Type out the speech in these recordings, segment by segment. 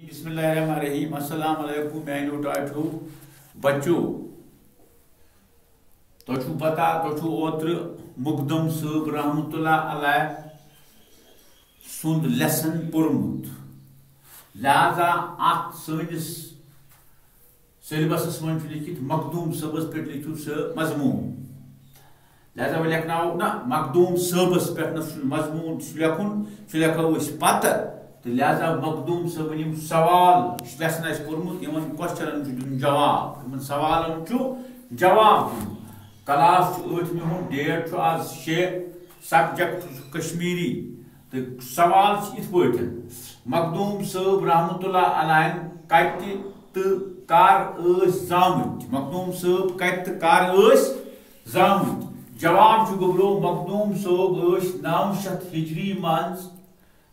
बिस्मिल्लाहिर्रहमानिर्रहीम। अस्सलाम वालेकुम मैनो टाइटू बच्चों तो पता तो ओत्र मुकदम साहब रहमतुल्लाह अलैह सुंद लेसन पुरमुत लिहाजा अत सनिस सिलेबस मन लिखित मखदूम सबस पे लिखिव स मजमून लिहाजा वो लिखनाव ना मखदूम सबस पे मजमून लिखुन लिखो पत तो लिहाजा मखदूम सबन सवाल लेसन कोर्मुत क्वेश्चन जवाब सवालन जवाब क्लास 8 हूँ डेट आज 6 सब्जेक्ट कश्मीरी तो सवाल इत पे मखदूम साहब रहमतुल्लाह अलैह कत तो कर जामुत मखदूम साहब कत कर जामुत जवाब गोबरो मखदूम साहब 900 हिजरी मज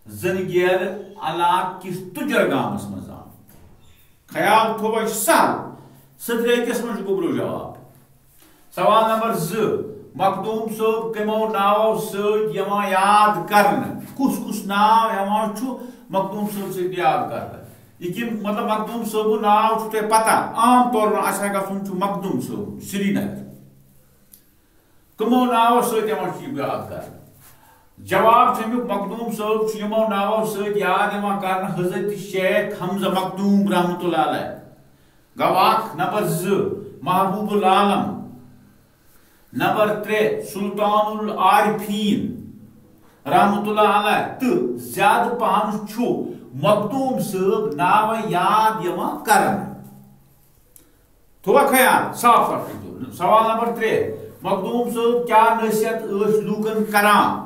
जनगेर अलाक किस तुजर गामस मज ख्याल थो सहल सदरेकस मज गोबरो जवाब सवाल नंबर 2 मखदूम साहब कमो नाव सद याद करन कुस कुस नाव मखदूम साहब से याद कर ये मतलब मखदूम साहब नाव ते पता आम तौर पर आशा गुन मखदूम साहब श्रीनगर कमो नाव सद याद कर जवाब अमुक मखदूम साहब यमो नावो सद याद कर हजरत शेख हमजा मखदूम रहमतुल्लाह अलैह गवाह नंबर 2 महबूबुल आलम नंबर 3 सुल्तानुल आरिफीन रहमतुल्लाह अलैह तो ज्यादा पहन मखदूम साहब नाव याद करन थोड़ा ख्याल साफ साफ सवाल नंबर 3 मखदूम साहब क्या नसीहत लूकन करान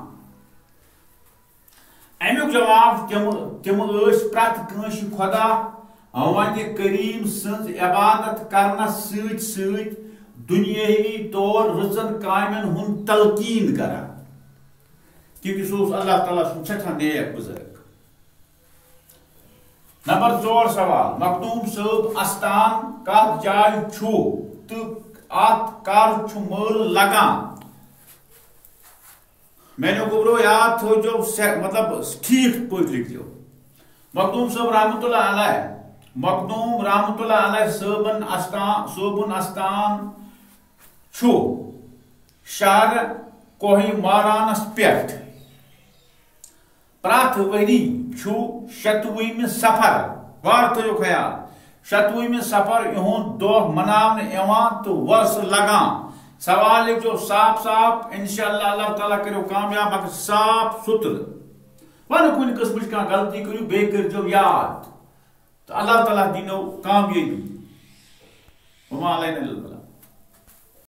अमुक जवाब तम प्रत कंस खुदा वन करीम सज इबादत करना सत दुनियावी तौर रचन कामन हुन तलकीन करा क्योंकि सह अल्लाह ताला सठा नेक बुजुर्ग। नंबर 4 सवाल मखदूम साहब अस्तान कत जाय तो अत कर मल लगान मैंने गोबरो याद थो जो मतलब ठीक पे लिख लो मखदूम साहब रहमतुल्लाह अलैह सोबन अस्तान शहर कोही मारानस पे प्रथ वरी 7वीं सफर वार थो ख्याल 7वीं सफर इहुंद दोह मनावने तो वर्ष लगान सवाल लिखो साफ साफ इंशाअल्लाह अल्लाह ताला करो कामयाब मगर साफ सुथर वन कुन किस्म का गलती करू बे कर याद तो अल्लाह ताला दिनो कामयाबी।